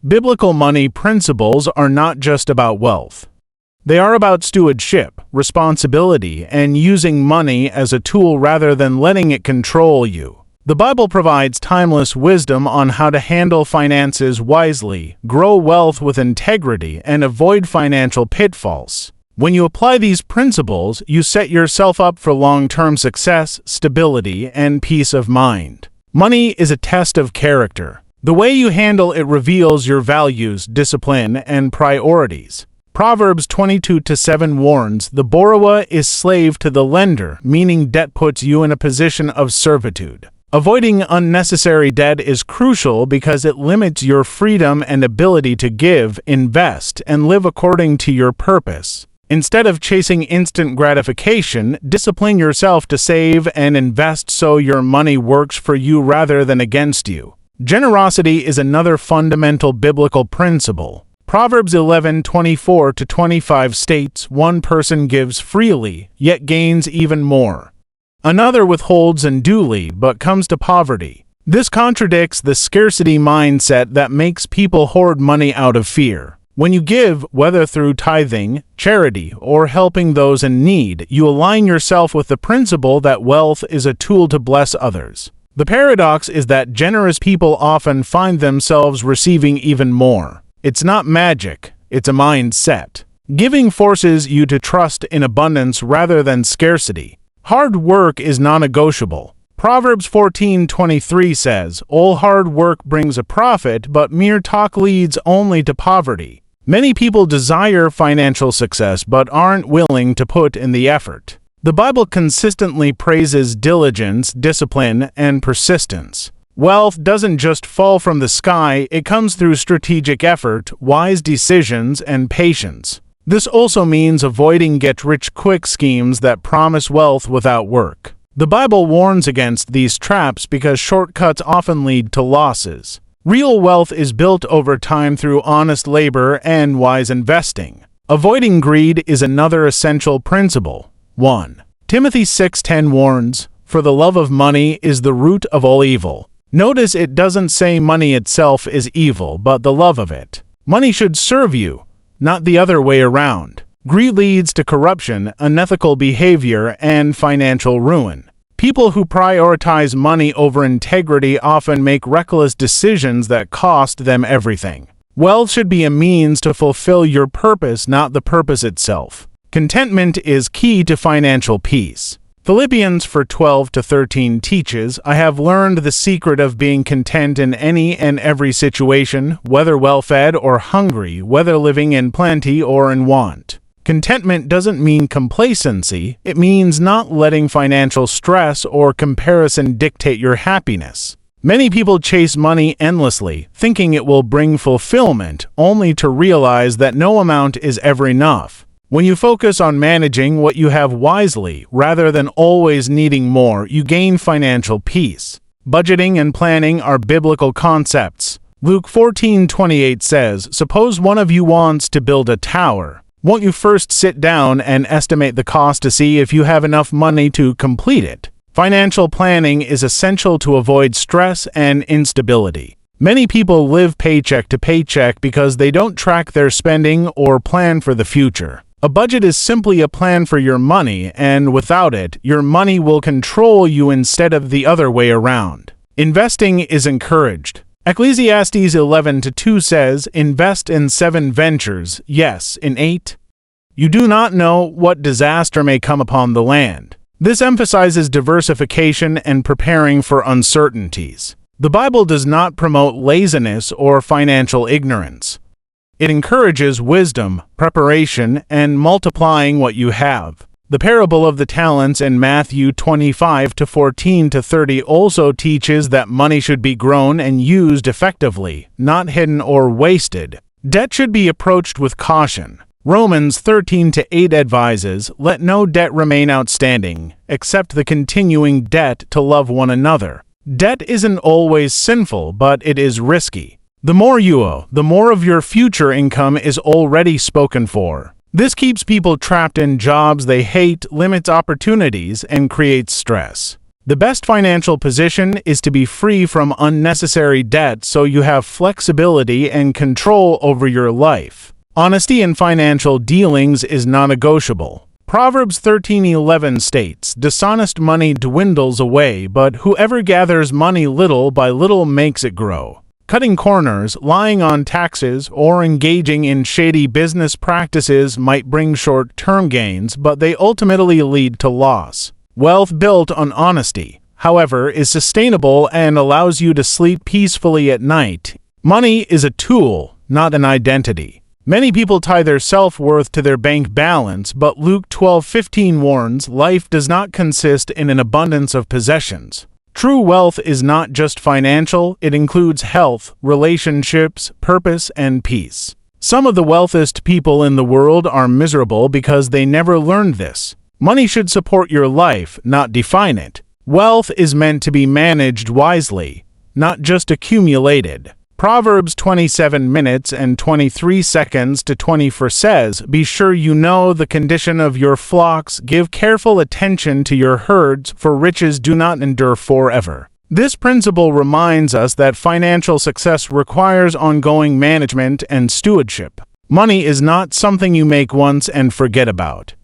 Biblical money principles are not just about wealth. They are about stewardship, responsibility, and using money as a tool rather than letting it control you. The Bible provides timeless wisdom on how to handle finances wisely, grow wealth with integrity, and avoid financial pitfalls. When you apply these principles, you set yourself up for long-term success, stability, and peace of mind. Money is a test of character. The way you handle it reveals your values, discipline, and priorities. Proverbs 22:7 warns, "The borrower is slave to the lender," meaning debt puts you in a position of servitude. Avoiding unnecessary debt is crucial because it limits your freedom and ability to give, invest, and live according to your purpose. Instead of chasing instant gratification, discipline yourself to save and invest so your money works for you rather than against you. Generosity is another fundamental biblical principle. Proverbs 11:24-25 states, "One person gives freely, yet gains even more. Another withholds unduly, but comes to poverty." This contradicts the scarcity mindset that makes people hoard money out of fear. When you give, whether through tithing, charity, or helping those in need, you align yourself with the principle that wealth is a tool to bless others. The paradox is that generous people often find themselves receiving even more. It's not magic, it's a mindset. Giving forces you to trust in abundance rather than scarcity. Hard work is non-negotiable. Proverbs 14:23 says, "All hard work brings a profit, but mere talk leads only to poverty." Many people desire financial success but aren't willing to put in the effort. The Bible consistently praises diligence, discipline, and persistence. Wealth doesn't just fall from the sky, it comes through strategic effort, wise decisions, and patience. This also means avoiding get-rich-quick schemes that promise wealth without work. The Bible warns against these traps because shortcuts often lead to losses. Real wealth is built over time through honest labor and wise investing. Avoiding greed is another essential principle. 1. Timothy 6:10 warns, "For the love of money is the root of all evil." Notice it doesn't say money itself is evil, but the love of it. Money should serve you, not the other way around. Greed leads to corruption, unethical behavior, and financial ruin. People who prioritize money over integrity often make reckless decisions that cost them everything. Wealth should be a means to fulfill your purpose, not the purpose itself. Contentment is key to financial peace. Philippians 4:12-13 teaches, "I have learned the secret of being content in any and every situation, whether well-fed or hungry, whether living in plenty or in want." Contentment doesn't mean complacency, it means not letting financial stress or comparison dictate your happiness. Many people chase money endlessly, thinking it will bring fulfillment, only to realize that no amount is ever enough. When you focus on managing what you have wisely, rather than always needing more, you gain financial peace. Budgeting and planning are biblical concepts. Luke 14:28 says, "Suppose one of you wants to build a tower. Won't you first sit down and estimate the cost to see if you have enough money to complete it?" Financial planning is essential to avoid stress and instability. Many people live paycheck to paycheck because they don't track their spending or plan for the future. A budget is simply a plan for your money, and without it, your money will control you instead of the other way around. Investing is encouraged. Ecclesiastes 11:2 says, "Invest in 7 ventures, yes, in 8. You do not know what disaster may come upon the land." This emphasizes diversification and preparing for uncertainties. The Bible does not promote laziness or financial ignorance. It encourages wisdom, preparation, and multiplying what you have. The parable of the talents in Matthew 25:14-30 also teaches that money should be grown and used effectively, not hidden or wasted. Debt should be approached with caution. Romans 13:8 advises, "Let no debt remain outstanding, except the continuing debt to love one another." Debt isn't always sinful, but it is risky. The more you owe, the more of your future income is already spoken for. This keeps people trapped in jobs they hate, limits opportunities, and creates stress. The best financial position is to be free from unnecessary debt so you have flexibility and control over your life. Honesty in financial dealings is non-negotiable. Proverbs 13:11 states, "Dishonest money dwindles away, but whoever gathers money little by little makes it grow." Cutting corners, lying on taxes, or engaging in shady business practices might bring short-term gains, but they ultimately lead to loss. Wealth built on honesty, however, is sustainable and allows you to sleep peacefully at night. Money is a tool, not an identity. Many people tie their self-worth to their bank balance, but Luke 12:15 warns, life does not consist in an abundance of possessions. True wealth is not just financial, it includes health, relationships, purpose, and peace. Some of the wealthiest people in the world are miserable because they never learned this. Money should support your life, not define it. Wealth is meant to be managed wisely, not just accumulated. Proverbs 27 minutes and 23 seconds to 24 says, "Be sure you know the condition of your flocks, give careful attention to your herds, for riches do not endure forever." This principle reminds us that financial success requires ongoing management and stewardship. Money is not something you make once and forget about.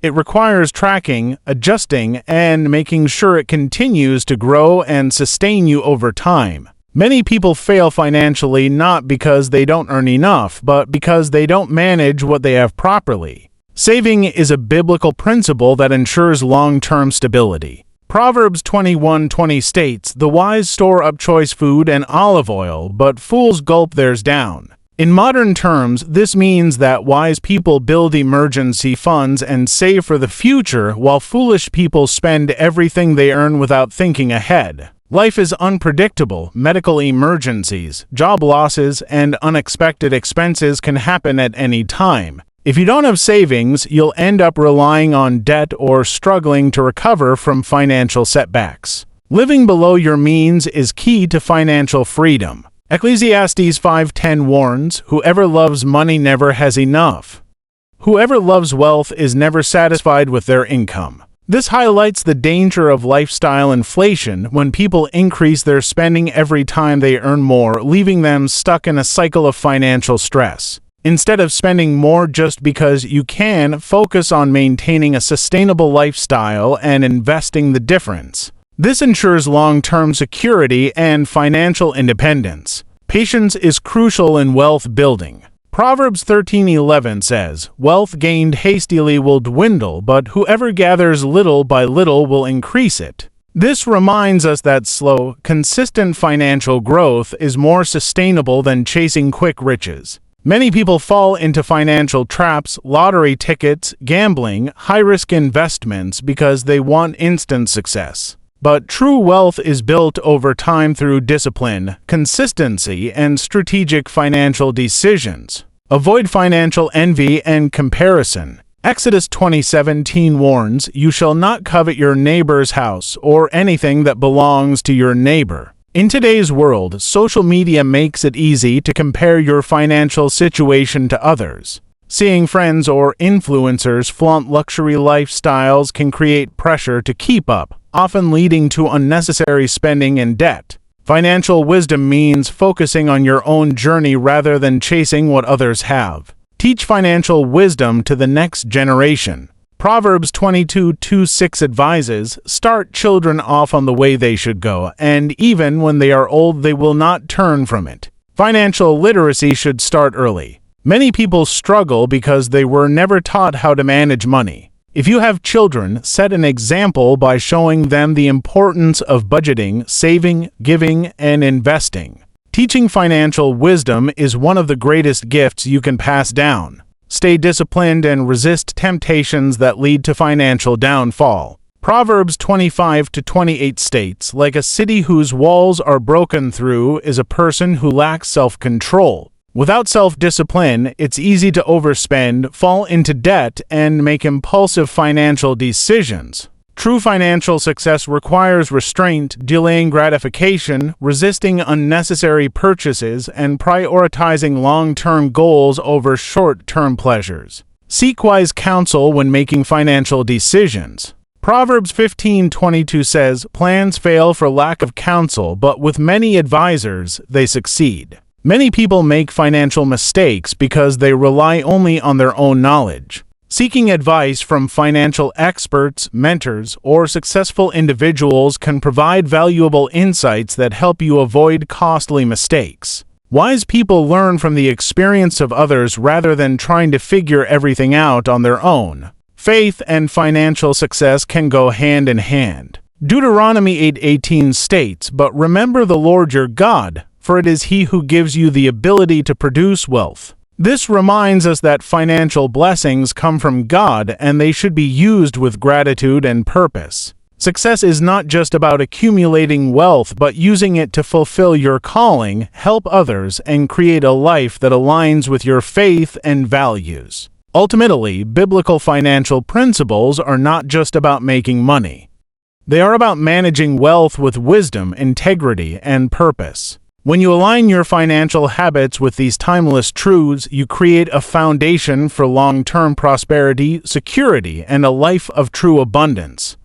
It requires tracking, adjusting, and making sure it continues to grow and sustain you over time. Many people fail financially not because they don't earn enough, but because they don't manage what they have properly. Saving is a biblical principle that ensures long-term stability. Proverbs 21:20 states, "The wise store up choice food and olive oil, but fools gulp theirs down." In modern terms, this means that wise people build emergency funds and save for the future, while foolish people spend everything they earn without thinking ahead. Life is unpredictable. Medical emergencies, job losses, and unexpected expenses can happen at any time. If you don't have savings, you'll end up relying on debt or struggling to recover from financial setbacks. Living below your means is key to financial freedom. Ecclesiastes 5:10 warns, "Whoever loves money never has enough. Whoever loves wealth is never satisfied with their income." This highlights the danger of lifestyle inflation when people increase their spending every time they earn more, leaving them stuck in a cycle of financial stress. Instead of spending more just because you can, focus on maintaining a sustainable lifestyle and investing the difference. This ensures long-term security and financial independence. Patience is crucial in wealth building. Proverbs 13:11 says, "Wealth gained hastily will dwindle, but whoever gathers little by little will increase it." This reminds us that slow, consistent financial growth is more sustainable than chasing quick riches. Many people fall into financial traps, lottery tickets, gambling, high-risk investments because they want instant success. But true wealth is built over time through discipline, consistency, and strategic financial decisions. Avoid financial envy and comparison. Exodus 20:17 warns, "You shall not covet your neighbor's house or anything that belongs to your neighbor." In today's world, social media makes it easy to compare your financial situation to others. Seeing friends or influencers flaunt luxury lifestyles can create pressure to keep up, often leading to unnecessary spending and debt. Financial wisdom means focusing on your own journey rather than chasing what others have. Teach financial wisdom to the next generation. Proverbs 22:26 advises, "Start children off on the way they should go, and even when they are old they will not turn from it." Financial literacy should start early. Many people struggle because they were never taught how to manage money. If you have children, set an example by showing them the importance of budgeting, saving, giving, and investing. Teaching financial wisdom is one of the greatest gifts you can pass down. Stay disciplined and resist temptations that lead to financial downfall. Proverbs 25-28 states, "Like a city whose walls are broken through is a person who lacks self-control." Without self-discipline, it's easy to overspend, fall into debt, and make impulsive financial decisions. True financial success requires restraint, delaying gratification, resisting unnecessary purchases, and prioritizing long-term goals over short-term pleasures. Seek wise counsel when making financial decisions. Proverbs 15:22 says, "Plans fail for lack of counsel, but with many advisors they succeed." Many people make financial mistakes because they rely only on their own knowledge. Seeking advice from financial experts, mentors, or successful individuals can provide valuable insights that help you avoid costly mistakes. Wise people learn from the experience of others rather than trying to figure everything out on their own. Faith and financial success can go hand in hand. Deuteronomy 8:18 states, "But remember the Lord your God, for it is He who gives you the ability to produce wealth." This reminds us that financial blessings come from God and they should be used with gratitude and purpose. Success is not just about accumulating wealth, but using it to fulfill your calling, help others, and create a life that aligns with your faith and values. Ultimately, biblical financial principles are not just about making money. They are about managing wealth with wisdom, integrity, and purpose. When you align your financial habits with these timeless truths, you create a foundation for long-term prosperity, security, and a life of true abundance.